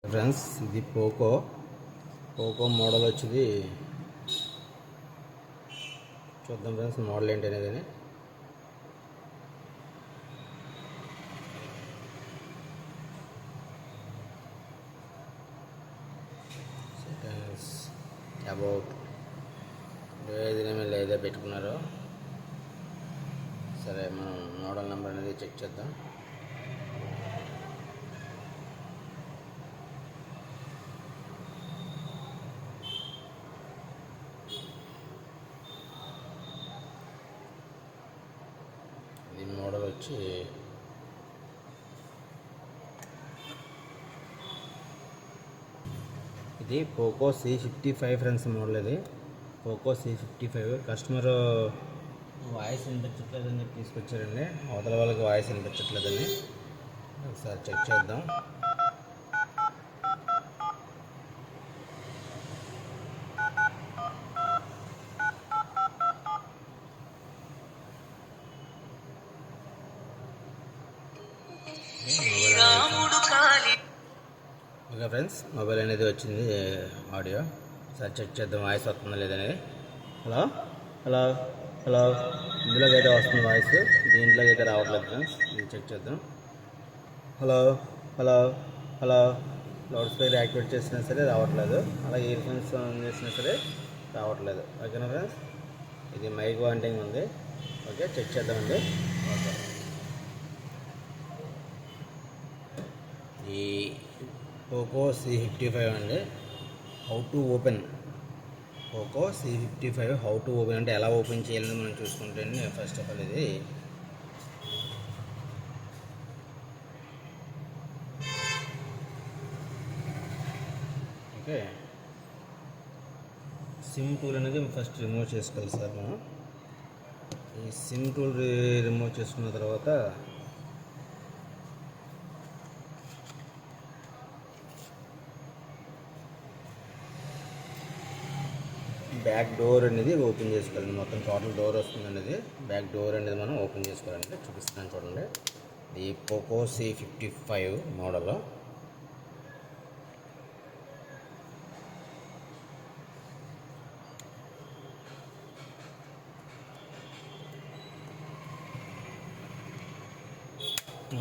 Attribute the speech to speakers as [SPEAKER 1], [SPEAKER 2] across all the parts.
[SPEAKER 1] Friends ఇది Poco model వచ్చేది చూద్దాం ఫ్రెండ్స్. మోడల్ ఏంటి అనేది సెట్టింగ్స్ అబౌట్ ఏదైనా లేదా పెట్టుకున్నారు. సరే మనం మోడల్ నెంబర్ అనేది చెక్ చేద్దాం. ఇది మోడల్ వచ్చి ఇది పోకో C55 ఫ్రెండ్స్. మోడల్ ఇది పోకో C55. కస్టమర్ వాయిస్ వినిపించట్లేదని చెప్పి తీసుకొచ్చారండి. అవతల వాళ్ళకి వాయిస్ వినిపించట్లేదని ఒకసారి చెక్ చేద్దాం. ఓకే ఫ్రెండ్స్, మొబైల్ అనేది వచ్చింది. ఆడియో సార్ చెక్ చేద్దాం వాయిస్ వస్తుందా లేదనేది. హలో హలో హలో ఇందులోకి అయితే వస్తుంది వాయిస్, దీంట్లోకి అయితే రావట్లేదు ఫ్రెండ్స్. ఇది చెక్ చేద్దాం. Hello hello hello loud speaker activate చేసినా సరే రావట్లేదు, అలాగే ఇయర్ ఫోన్స్ ఆన్ చేసినా సరే రావట్లేదు. ఓకేనా ఫ్రెండ్స్, ఇది మైక్ వాంటింగ్ ఉంది. ఓకే చెక్ చేద్దామండి. ఓకే, ఈ పోకో C55 అండి. How to open Poco C55 how to open అంటే ఎలా ఓపెన్ చేయాలని మనం చూసుకుంటే ఫస్ట్ ఆఫ్ ఆల్ ఇది ఓకే సిమ్ టూల్ అనేది ఫస్ట్ రిమూవ్ చేసుకోవాలి సార్. మనం ఈ సిమ్ టూల్ రిమూవ్ చేసుకున్న తర్వాత బ్యాక్ డోర్ అనేది ఓపెన్ చేసుకోవాలండి. మొత్తం టోటల్ డోర్ వస్తుంది అనేది బ్యాక్ డోర్ అనేది మనం ఓపెన్ చేసుకోవాలండి. చూపిస్తాను చూడండి. ఇది Poco C55 model.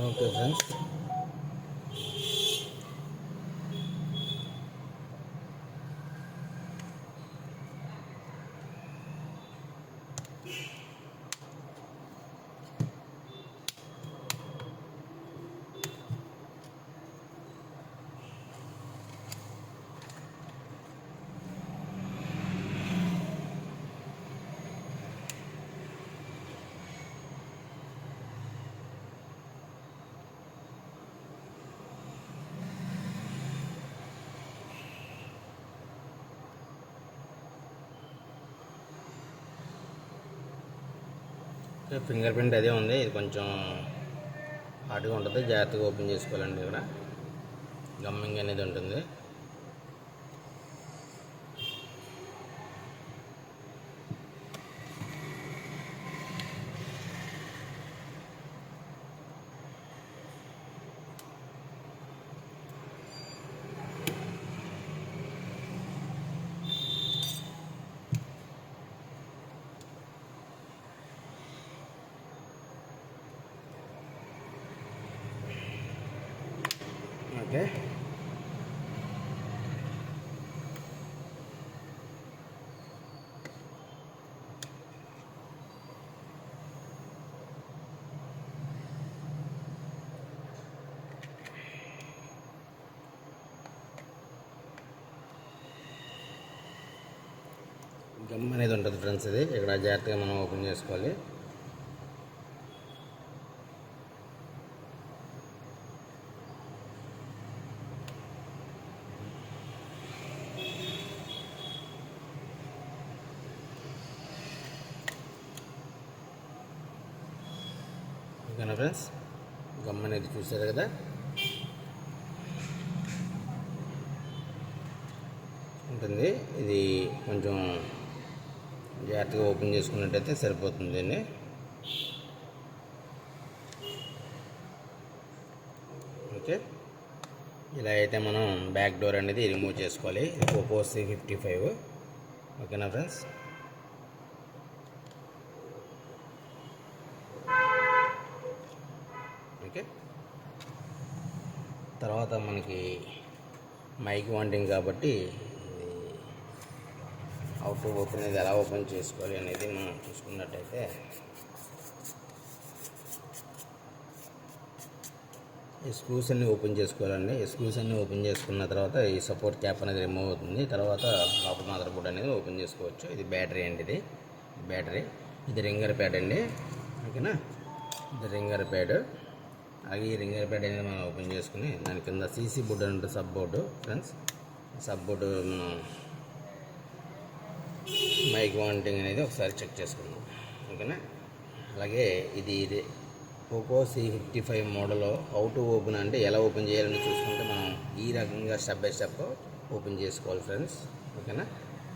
[SPEAKER 1] Okay friends, finger print అదే ఉంది. ఇది కొంచెం హార్డ్గా ఉంటుంది, జాగ్రత్తగా ఓపెన్ చేసుకోవాలండి. ఇక్కడ గమ్మింగ్ అనేది ఉంటుంది. ఓకే, గమ్ అనేది ఉంటుంది ఫ్రెండ్స్. ఇది ఇక్కడ జాగ్రత్తగా మనం ఓపెన్ చేసుకోవాలి. ఓకేనా ఫ్రెండ్స్, గమ్ అనేది చూసారు కదా. ఉంటుంది ఇది కొంచెం జాగ్రత్తగా ఓపెన్ చేసుకున్నట్టయితే సరిపోతుంది దీన్ని. ఓకే, ఇలా అయితే మనం బ్యాక్ డోర్ అనేది రిమూవ్ చేసుకోవాలి. Poco C55. ఓకేనా ఫ్రెండ్స్. ఓకే, తర్వాత మనకి మైక్ వాంటింగ్ కాబట్టి హౌ టు ఓపెన్ అనేది ఎలా ఓపెన్ చేసుకోవాలి అనేది మనం చూసుకున్నట్టయితే ఈ స్క్రూస్ అన్నీ ఓపెన్ చేసుకోవాలండి. ఈ స్క్రూస్ అన్నీ ఓపెన్ చేసుకున్న తర్వాత ఈ సపోర్ట్ క్యాప్ అనేది రిమూవ్ అవుతుంది. తర్వాత లోపల మదర్ బోర్డ్ అనేది ఓపెన్ చేసుకోవచ్చు. ఇది బ్యాటరీ అండి, ఇది బ్యాటరీ, ఇది రింగర్ ప్యాడ్ అండి. ఓకేనా, ఇది రింగర్ ప్యాడ్. అలాగే ఈ రింగర్ ప్యాడ్ అనేది మనం ఓపెన్ చేసుకుని దాని కింద సీసీ బోర్డు అంటే sub board friends. Sub board మనం మైక్ వాంటింగ్ అనేది ఒకసారి చెక్ చేసుకుందాం. ఓకేనా, అలాగే ఇది Poco C55 model how to open అంటే ఎలా ఓపెన్ చేయాలని చూసుకుంటే మనం ఈ రకంగా స్టెప్ బై స్టెప్ ఓపెన్ చేసుకోవాలి ఫ్రెండ్స్. ఓకేనా,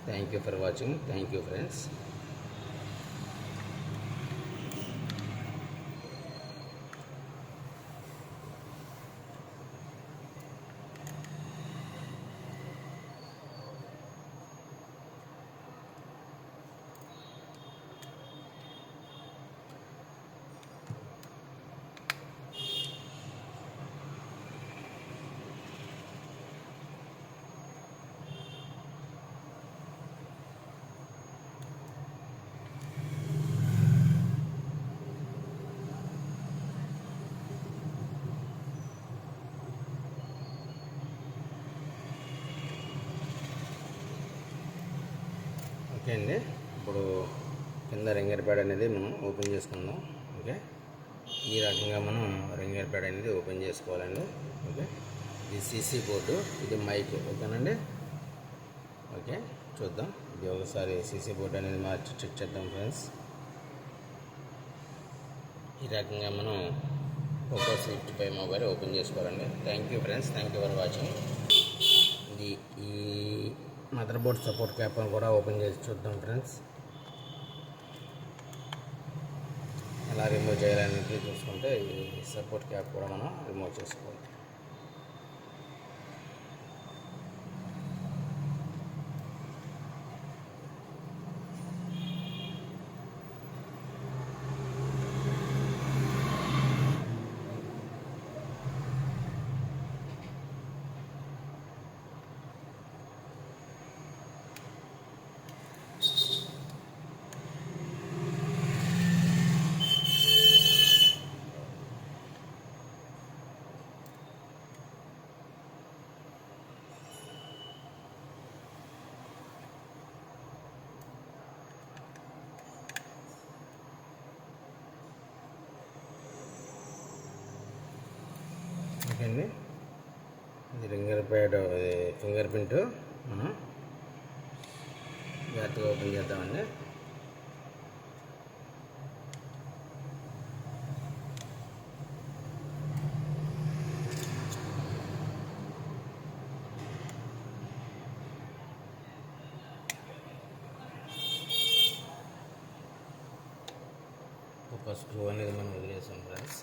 [SPEAKER 1] thank you for watching. Thank you friends. Okay అండి, ఇప్పుడు కింద రింగర్ ప్యాడ్ అనేది మనం ఓపెన్ చేసుకుందాం. ఓకే, ఈ రకంగా మనం రింగర్ ప్యాడ్ అనేది ఓపెన్ చేసుకోవాలండి. ఓకే, ఇది సీసీ బోర్డు, ఇది మైక్. ఓకేనండి. ఓకే, చూద్దాం. ఇది ఒకసారి సీసీ బోర్డు అనేది మార్చి చెక్ చేద్దాం ఫ్రెండ్స్. ఈ రకంగా మనం పోకో C55 మొబైల్ ఓపెన్ చేసుకోవాలండి. Thank you friends. Thank you for watching. ఇది ఈ మదర్ బోర్డ్ సపోర్ట్ క్యాప్ కూడా ఓపెన్ చేసి చూద్దాం ఫ్రెండ్స్. ఎలా రిమూవ్ చేయాలనేది చూసుకుంటే ఈ సపోర్ట్ క్యాప్ కూడా మనం రిమూవ్ చేసుకోవాలి. ఓకే అండి, ఇది రింగర్ ప్యాడ్, ఫింగర్ ప్రింట్ మనం జాగ్రత్తగా ఓపెన్ చేద్దామండి. ఒక స్క్రూ అనేది మనం వదిలేసాం ఫ్రెండ్స్.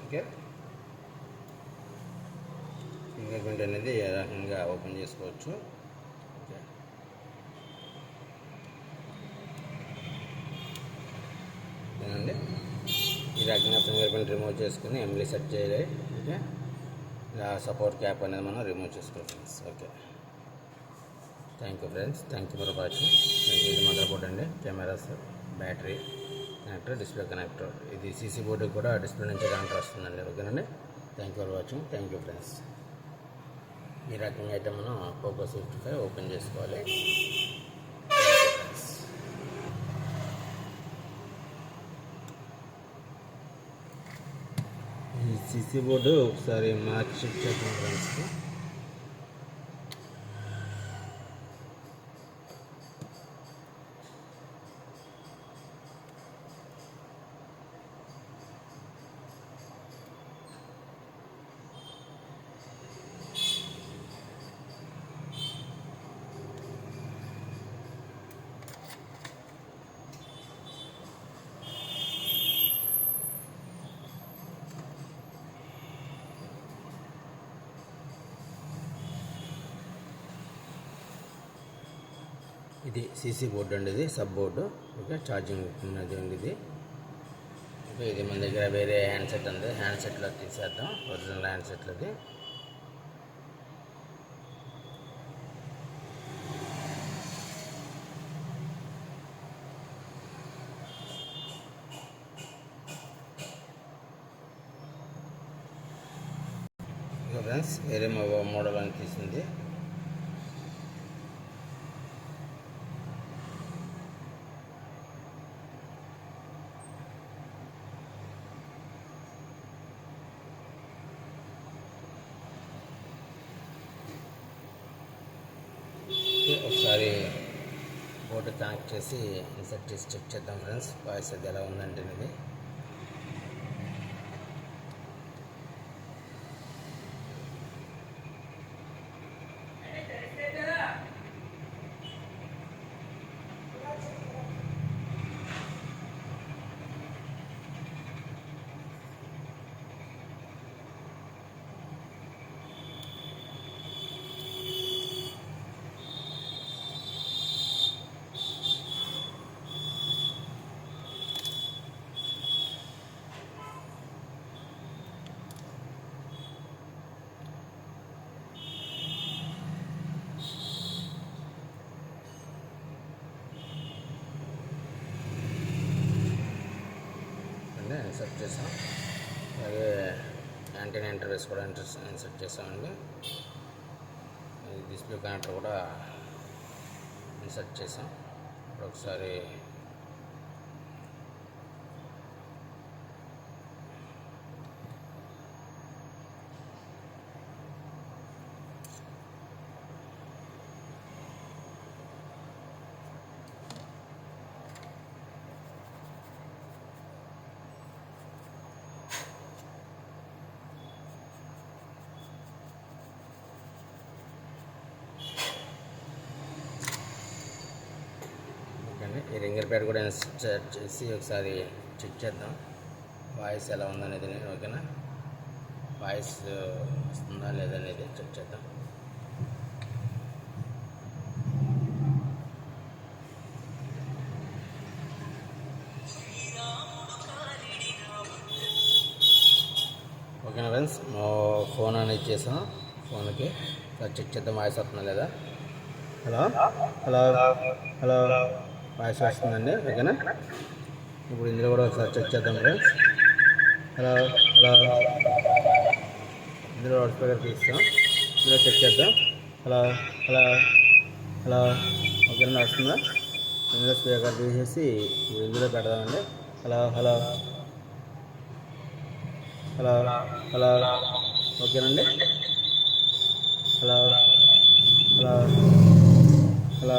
[SPEAKER 1] ఓకే, ఫింగర్ ప్రింట్ అనేది ఏ రకంగా ఓపెన్ చేసుకోవచ్చు. ఓకే, ఏనండి, ఈ రకంగా ఫింగర్ ప్రింట్ రిమూవ్ చేసుకుని ఎంబ్లీ సెట్ చేయాలి. ఓకే, ఇలా సపోర్ట్ క్యాప్ అనేది మనం రిమూవ్ చేసుకోవాలి friends. Okay, thank you friends. Thank you for watching. ఇది మదర్ బోర్డ్ అండి, cameras, battery connector, display connector. ఇది సీసీ బోర్డు కూడా డిస్ప్లే నుంచి కనెక్టర్ వస్తుందండి. ఓకేనండి, thank you for watching. Thank you friends. ఈ రకంగా అయితే మనం పోకో C55 ఓపెన్ చేసుకోవాలి. ఈ సిసి బోర్డు ఒకసారి మార్చి చెక్ చేద్దాం ఫ్రెండ్స్. ఇది సీసీ బోర్డు అండి, ఇది సబ్ బోర్డు. ఓకే, ఛార్జింగ్ ఉన్నది అండి ఇది. ఓకే, ఇది మన దగ్గర వేరే హ్యాండ్సెట్ ఉంది, హ్యాండ్సెట్లో తీసేద్దాం. ఒరిజినల్ హ్యాండ్సెట్లది. ఫ్రెండ్స్ వేరే మోడల్ అని తీసింది. ఒకసారి బోర్డు కనెక్ట్ చేసి ఇన్సర్ట్ చేసి చెక్ చేద్దాం ఫ్రెండ్స్, వాయిస్ అది ఎలా ఉందంటే ఇది. ఇన్సర్ట్ చేసాం. అలాగే యాంటీనా ఇంటర్ఫేస్ కూడా ఇన్సర్ట్ చేసామండి. డిస్ప్లే కనెక్టర్ కూడా ఇన్సర్ట్ చేసాం. ఇప్పుడు ఒకసారి ఈ రింగర్ ప్యాడ్ కూడా ఇన్స్టాల్ చేసి ఒకసారి చెక్ చేద్దాం వాయిస్ ఎలా ఉందనేది. ఓకేనా, వాయిస్ వస్తుందా లేదనేది చెక్ చేద్దాం. ఓకేనా ఫ్రెండ్స్, ఫోన్ అనేది చేసాం. ఫోన్కి చెక్ చేద్దాం వాయిస్ వస్తుందా లేదా. హలో హలో హలో, వాయిస్ వస్తుందండి. ఓకేనా, ఇప్పుడు ఇందులో కూడా ఒకసారి చెక్ చేద్దాం ఫ్రెండ్స్. హలో హలో, ఇందులో లౌడ్ స్పీకర్ తీస్తాం, ఇందులో చెక్ చేద్దాం. హలో హలో హలో, ఓకేనా వస్తుందా. ఇందులో స్పీకర్ తీసేసి ఇప్పుడు ఇందులో పెడదామండి. హలో హలో హలో హలో, ఓకేనండి. Hello hello hello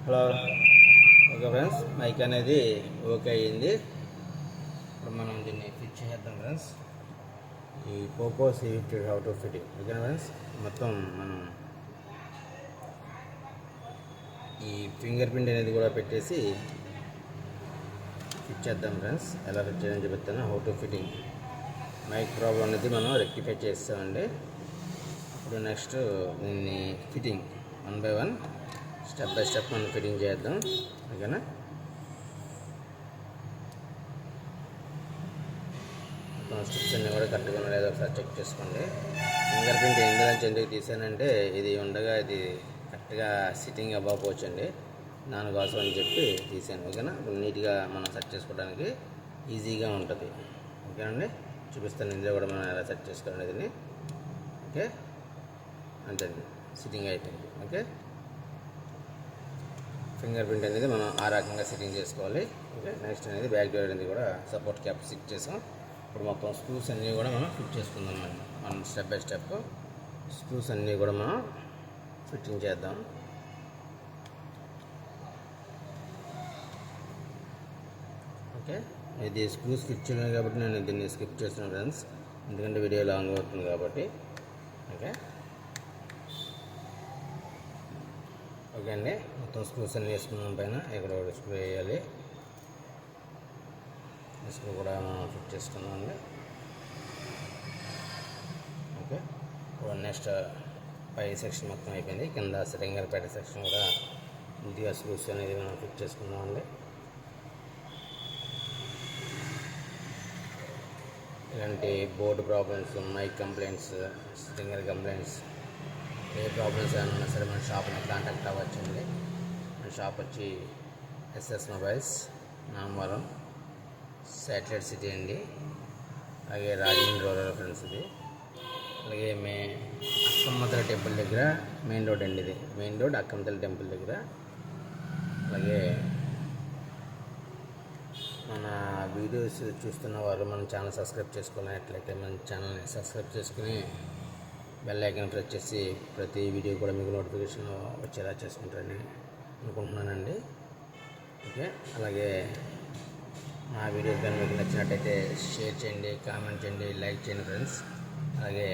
[SPEAKER 1] hello, okay friends, mic అనేది ఓకే అయ్యింది. ఇప్పుడు మనం దీన్ని ఫిట్ చేద్దాం ఫ్రెండ్స్. ఈ Poco C50 how to fitting. ఓకేనా ఫ్రెండ్స్, మొత్తం మనం ఈ ఫింగర్ ప్రింట్ అనేది కూడా పెట్టేసి ఫిట్ చేద్దాం ఫ్రెండ్స్. ఎలా ఫిట్ చేయని చెప్తాను. How to fitting mic problem అనేది మనం రెక్టిఫై చేస్తామండి. ఇప్పుడు నెక్స్ట్ దీన్ని fitting 1 by 1 step by step మనం ఫిట్టింగ్ చేద్దాం. ఓకేనా, స్టిప్స్ అన్నీ కూడా కరెక్ట్గా ఉన్నా లేదో ఒకసారి చెక్ చేసుకోండి. ఫింగర్ ప్రింట్ ఇందులోంచి ఎందుకు తీసానంటే ఇది ఉండగా ఇది కరెక్ట్గా సిట్టింగ్ అవ్వకపోవచ్చండి, దానికోసం అని చెప్పి తీసాను. ఓకేనా, ఇప్పుడు నీట్గా మనం సెట్ చేసుకోవడానికి ఈజీగా ఉంటుంది. ఓకేనండి, చూపిస్తాను ఇందులో కూడా మనం ఎలా సెట్ చేసుకోవాలి దీన్ని. ఓకే, అంతే, సిట్టింగ్ అయిపోయింది. ఓకే, ఫింగర్ ప్రింట్ అనేది మనం ఆ రకంగా సెట్టింగ్ చేసుకోవాలి. ఓకే, నెక్స్ట్ అనేది బ్యాక్ డోర్ అనేది కూడా సపోర్ట్ క్యాప్ ఫిట్ చేసాం. ఇప్పుడు మొత్తం స్క్రూస్ అన్నీ కూడా మనం ఫిట్ చేసుకుందాం. మనం స్టెప్ బై స్టెప్ స్క్రూస్ అన్నీ కూడా మనం ఫిట్టింగ్ చేద్దాం. ఓకే, ఇది స్క్రూస్ ఫిట్ చేయలేదు కాబట్టి నేను దీన్ని స్కిప్ చేస్తున్నాను ఫ్రెండ్స్, ఎందుకంటే వీడియో లాంగ్ అవుతుంది కాబట్టి. ఓకే ఓకే అండి, మొత్తం స్క్రూస్ అన్నీ వేసుకున్నాం. పైన ఇక్కడ ఒక స్క్రూ వేయాలి, స్క్రూ కూడా మనం ఫిట్ చేసుకున్నాం అండి. ఓకే, ఇప్పుడు నెక్స్ట్ పై సెక్షన్ మొత్తం అయిపోయింది. కింద సిలిండర్ పెట్టే సెక్షన్ కూడా నీట్గా స్క్రూస్ అనేది మనం ఫిట్ చేసుకున్నాం అండి. ఇలాంటి board problems, mike complaints, stinger complaints, ఏ ప్రాబ్లమ్స్ ఏమైనా ఉన్నా సరే మన షాప్ని కాంటాక్ట్ అవ్వచ్చండి. మన షాప్ వచ్చి SS mobiles, Namavaram, satellite city అండి. అలాగే రాజమండ్రి రూరల్ ఫ్రెండ్స్ ఇది. అలాగే అక్కమ్మతల టెంపుల్ దగ్గర మెయిన్ రోడ్ అండి, ఇది మెయిన్ రోడ్ అక్కమ్మతల టెంపుల్ దగ్గర. అలాగే మన వీడియోస్ చూస్తున్న వారు మన ఛానల్ సబ్స్క్రైబ్ చేసుకున్నట్లయితే మన ఛానల్ని సబ్స్క్రైబ్ చేసుకుని బెల్ ఐకాన్ ప్రెస్ చేసి ప్రతి వీడియో కూడా మీకు నోటిఫికేషన్ వచ్చేలా చేసుకుంటారని అనుకుంటున్నానండి. ఓకే, అలాగే మా వీడియోస్ కానీ మీకు నచ్చినట్టయితే షేర్ చేయండి, కామెంట్ చేయండి, లైక్ చేయండి ఫ్రెండ్స్. అలాగే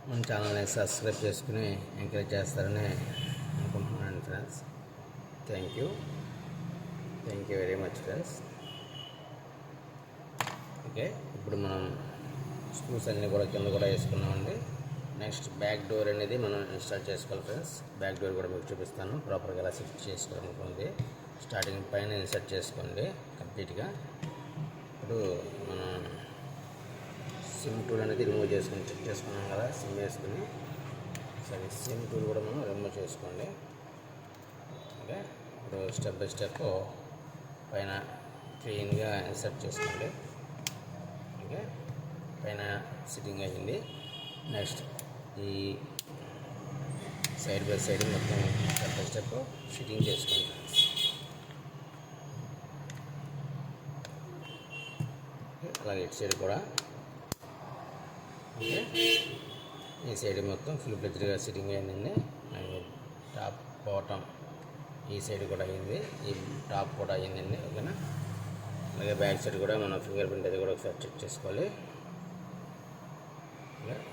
[SPEAKER 1] మన ఛానల్ని సబ్స్క్రైబ్ చేసుకుని ఎంకరేజ్ చేస్తారని అనుకుంటున్నాను friends. Thank you very much friends. Okay, ఇప్పుడు మనం స్క్రూస్ అన్నీ కూడా కింద కూడా వేసుకున్నామండి. నెక్స్ట్ బ్యాక్ డోర్ అనేది మనం ఇన్స్టాల్ చేసుకోవాలి ఫ్రెండ్స్. బ్యాక్ డోర్ కూడా మీకు చూపిస్తాను ప్రాపర్గా ఎలా సెట్ చేసుకోవాలనుకుంది. స్టార్టింగ్ పైన ఇన్సర్ట్ చేసుకోండి కంప్లీట్గా. ఇప్పుడు మనం సిమ్ టూల్ అనేది రిమూవ్ చేసుకుని చెక్ చేసుకున్నాం కదా, సిమ్ వేసుకుని సరే సిమ్ టూల్ కూడా మనం రిమూవ్ చేసుకోండి. ఓకే, ఇప్పుడు స్టెప్ బై స్టెప్ పైన క్లీన్గా ఇన్సర్ట్ చేసుకోండి. ఓకే, పైన సిట్టింగ్ అయ్యింది. నెక్స్ట్ ఈ సైడ్ బై సైడ్ మొత్తం స్టెప్ బై స్టెప్ ఫిట్టింగ్ చేసుకోండి. అలాగే ఇటు సైడ్ కూడా ఓకే, ఈ సైడ్ మొత్తం ఫుల్ ఫ్లెడ్జ్డ్గా సిట్టింగ్ అయిందండి. టాప్ బాటమ్ ఈ సైడ్ కూడా అయింది, ఈ టాప్ కూడా అయిందండి. ఓకేనా, అలాగే బ్యాక్ సైడ్ కూడా మనం ఫింగర్ ప్రింట్ అది కూడా ఒకసారి చెక్ చేసుకోవాలి.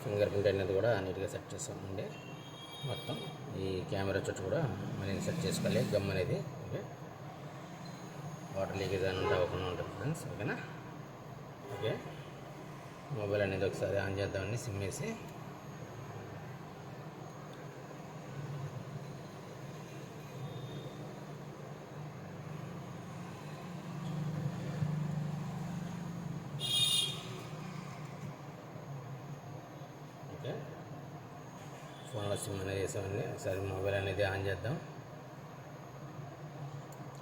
[SPEAKER 1] ఫింగర్ ప్రింట్ అనేది కూడా నీట్గా సెట్ చేస్తామండి. మొత్తం ఈ కెమెరా చుట్టూ కూడా మళ్ళీ సెట్ చేసుకోవాలి గమ్ అనేది. ఓకే, వాటర్ లీకేజ్ అనేది అవ్వకుండా ఉంటుంది ఫ్రెండ్స్. ఓకేనా, ఓకే, మొబైల్ అనేది ఒకసారి ఆన్ చేద్దామండి సిమ్ వేసి. ఓకే, ఫోన్లో సిమ్ అనేది వేసామండి. ఒకసారి మొబైల్ అనేది ఆన్ చేద్దాం.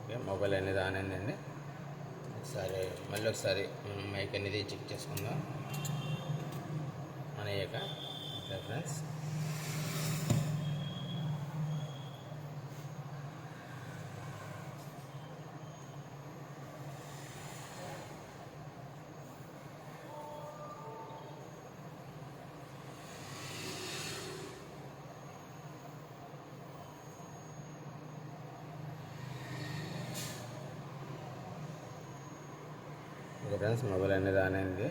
[SPEAKER 1] ఓకే, మొబైల్ అనేది ఆన్ అయిందండి. మళ్ళీ ఒకసారి మైక్ అనేది చెక్ చేసుకుందాం అనేక. Okay friends, okay friends, mobile అనేది ఆన్ అయింది.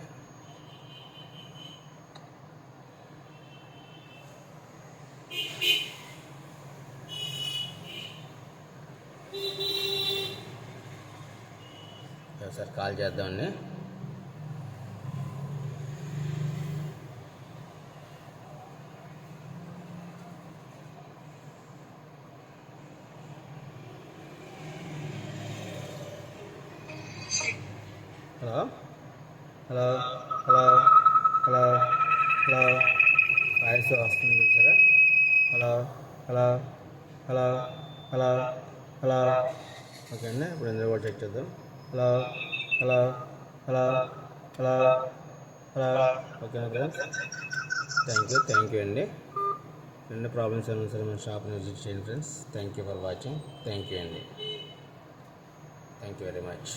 [SPEAKER 1] ఒకసారి కాల్ చేద్దామండి. Hello hello hello hello hello voice వస్తుంది చూసారా? Hello hello hello hello hello. Okay అండి, ఇప్పుడు ఎందుకు కూడా చెక్ చేద్దాం. Hello hello hello hello hello. Okay friends, thank you అండి. రెండు ప్రాబ్లమ్స్ ఏమైనా సరే మన షాప్ని విజిట్ చేయండి friends. Thank you for watching. Thank you అండి. Thank you very much.